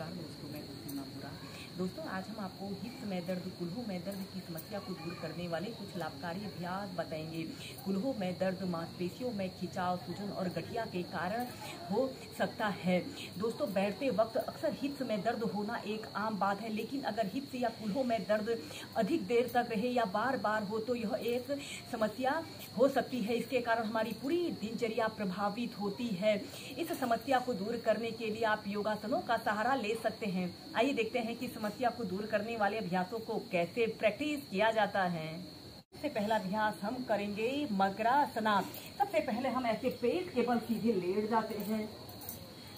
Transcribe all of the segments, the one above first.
नमस्कार दोस्तों, मैं हूं सीमा बुरा। दोस्तों, आज हम आपको हिप्स में दर्द, कुल्हों में दर्द की समस्या को दूर करने वाले कुछ लाभकारी अभ्यास बताएंगे। कुल्हों में दर्द मांसपेशियों में खिंचाव, सूजन और गठिया के कारण हो सकता है। दोस्तों, बैठते वक्त अक्सर हिप्स में दर्द होना एक आम बात है, लेकिन अगर हिप्स या कुल्हों में दर्द अधिक देर तक रहे या बार बार हो तो यह एक समस्या हो सकती है। इसके कारण हमारी पूरी दिनचर्या प्रभावित होती है। इस समस्या को दूर करने के लिए आप योगासनों का सहारा ले सकते हैं। आइए देखते हैं कि समस्या को दूर करने वाले अभ्यासों को कैसे प्रैक्टिस किया जाता है। सबसे पहला अभ्यास हम करेंगे मकरासना। सबसे पहले हम ऐसे पेट के बल सीधे लेट जाते हैं,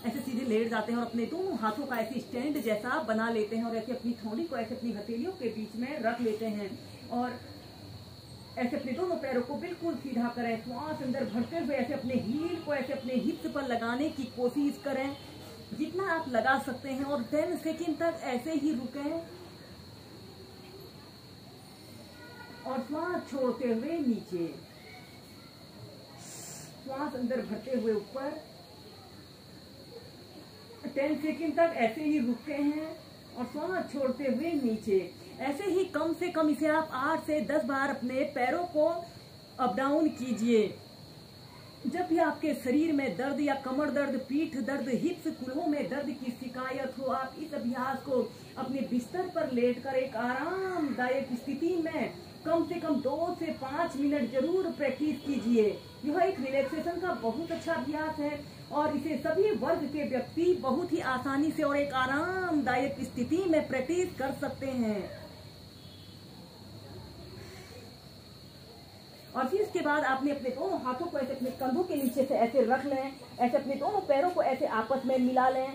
ऐसे सीधे लेट जाते हैं और अपने दोनों हाथों का ऐसे स्टैंड जैसा बना लेते हैं और ऐसे अपनी थोड़ी को ऐसे अपनी हथेलियों के बीच में रख लेते हैं और ऐसे अपने दोनों पैरों को बिल्कुल सीधा करें। श्वास अंदर भरते हुए ऐसे अपने हील को ऐसे अपने हिप्स पर लगाने की कोशिश करें, जितना आप लगा सकते हैं, और 10 सेकंड तक ऐसे ही रुकें और श्वास छोड़ते हुए नीचे, श्वास अंदर भरते हुए ऊपर। 10 सेकंड तक ऐसे ही रुकते हैं और श्वास छोड़ते हुए नीचे। ऐसे ही कम से कम इसे आप 8 से 10 बार अपने पैरों को अप डाउन कीजिए। जब भी आपके शरीर में दर्द या कमर दर्द, पीठ दर्द, हिप्स, कुल्हों में दर्द की शिकायत हो, आप इस अभ्यास को अपने बिस्तर पर लेटकर एक आरामदायक स्थिति में कम से कम 2 से 5 मिनट जरूर प्रैक्टिस कीजिए। यह एक रिलैक्सेशन का बहुत अच्छा अभ्यास है और इसे सभी वर्ग के व्यक्ति बहुत ही आसानी से और एक आरामदायक स्थिति में प्रैक्टिस कर सकते हैं। और फिर इसके बाद आपने अपने दोनों हाथों को ऐसे अपने कंधों के नीचे से ऐसे रख लें, ऐसे अपने दोनों पैरों को ऐसे आपस में मिला लें।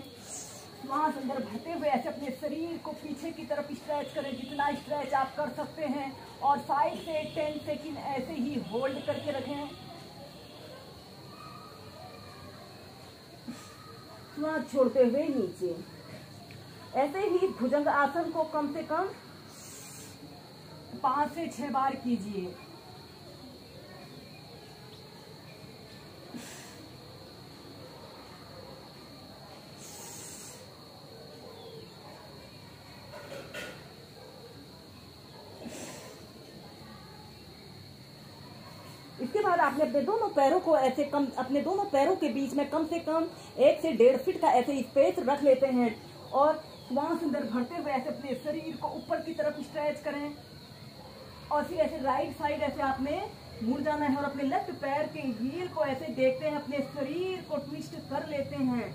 श्वास अंदर भरते हुए ऐसे अपने शरीर को पीछे की तरफ स्ट्रेच करें, जितना स्ट्रेच आप कर सकते हैं, और 5 से 10 सेकंड ऐसे ही होल्ड करके रखें। श्वास छोड़ते हुए नीचे। ऐसे ही भुजंग आसन को कम से कम 5 से 6 बार कीजिए। इसके बाद आपने अपने दोनों पैरों को ऐसे अपने दोनों पैरों के बीच में कम से कम 1 से 1.5 फीट का ऐसे स्पेस रख लेते हैं और श्वास अंदर भरते हुए ऐसे अपने शरीर को ऊपर की तरफ स्ट्रेच करें और फिर ऐसे राइट साइड ऐसे आपने मुड़ जाना है और अपने लेफ्ट पैर के हील को ऐसे देखते हैं, अपने शरीर को ट्विस्ट कर लेते हैं।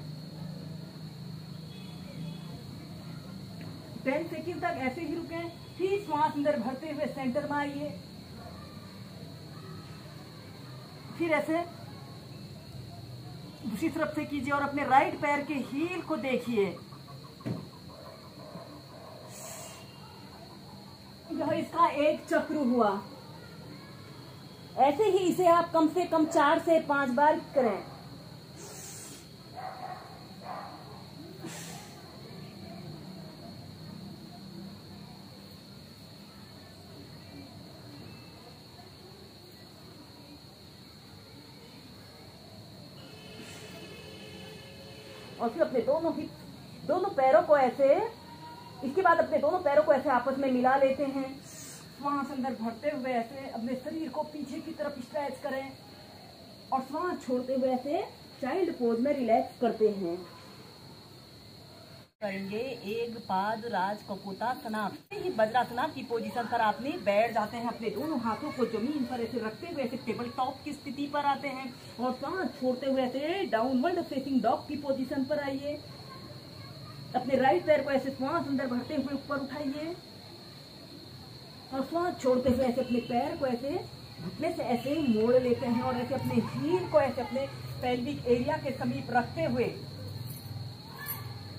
10 सेकंड तक ऐसे ही रुकें, फिर श्वास अंदर भरते हुए सेंटर में आइए, फिर ऐसे दूसरी तरफ से कीजिए और अपने राइट पैर के हील को देखिए। यह इसका एक चक्र हुआ। ऐसे ही इसे आप कम से कम 4 से 5 बार करें। और फिर अपने दोनों पैरों को ऐसे, इसके बाद अपने दोनों पैरों को ऐसे आपस में मिला लेते हैं। श्वास अंदर भरते हुए ऐसे अपने शरीर को पीछे की तरफ स्ट्रेच करें और श्वास छोड़ते हुए ऐसे चाइल्ड पोज में रिलैक्स करते हैं। करेंगे एक पाद राज कपोतासना। वज्रासना की पोजीशन पर आपने बैठ जाते हैं, अपने दोनों हाथों को जमीन पर ऐसे रखते हुए ऐसे टेबल टॉप की स्थिति पर आते हैं और सांस छोड़ते हुए ऐसे डाउनवर्ड फेसिंग डॉग की पोजीशन पर आइए। अपने राइट पैर को ऐसे श्वास अंदर भरते हुए ऊपर उठाइए और श्वास छोड़ते हुए ऐसे अपने पैर को ऐसे घुटने से ऐसे मोड़ लेते हैं और ऐसे अपने हील को ऐसे अपने पेल्विक एरिया के समीप रखते हुए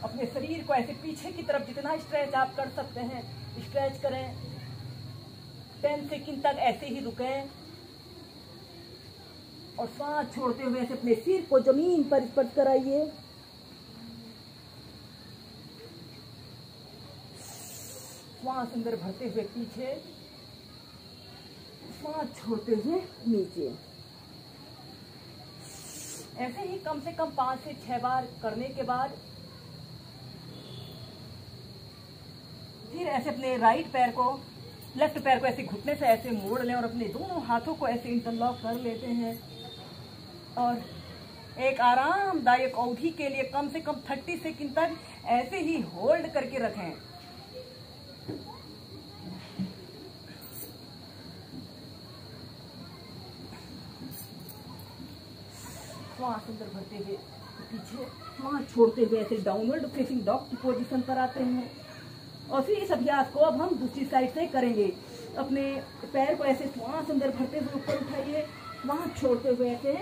अपने शरीर को ऐसे पीछे की तरफ जितना स्ट्रेच आप कर सकते हैं स्ट्रेच करें। 10 सेकंड तक ऐसे ही रुकें और श्वास छोड़ते हुए ऐसे अपने सिर को जमीन पर स्पर्श कराइए। श्वास अंदर भरते हुए पीछे, श्वास छोड़ते हुए नीचे। ऐसे ही कम से कम 5 से 6 बार करने के बाद फिर ऐसे अपने राइट पैर को, लेफ्ट पैर को ऐसे घुटने से ऐसे मोड़ लें और अपने दोनों हाथों को ऐसे इंटरलॉक कर लेते हैं और एक आरामदायक अवधि के लिए कम से कम 30 सेकंड तक ऐसे ही होल्ड करके रखें। श्वास अंदर भरते हुए पीछे, श्वास छोड़ते हुए ऐसे डाउनवर्ड फेसिंग डॉग की पोजीशन पर आते हैं। और फिर इस अभ्यास को अब हम दूसरी साइड से करेंगे। अपने पैर को ऐसे श्वास अंदर भरते हुए ऊपर उठाइए, श्वास छोड़ते हुए ऐसे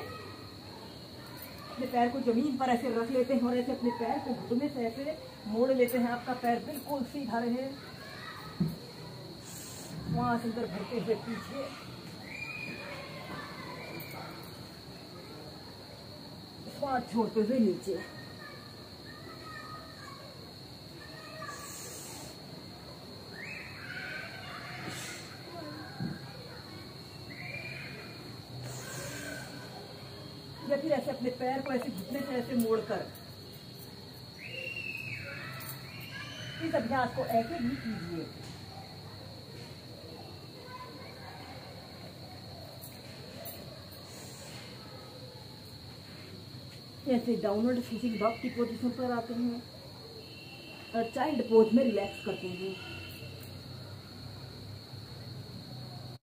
अपने पैर को जमीन पर ऐसे रख लेते हैं और ऐसे अपने पैर को घुटने से ऐसे मोड़ लेते हैं। आपका पैर बिल्कुल सीधा रहे। श्वास अंदर भरते हुए पीछे, श्वास छोड़ते हुए नीचे। या फिर ऐसे अपने पैर को ऐसे घुटने से ऐसे मोड़कर इस अभ्यास को ऐसे भी कीजिए। ऐसे डाउनवर्ड फेसिंग डॉग की पोजीशन पर आते हैं और चाइल्ड पोज में रिलैक्स करते हैं।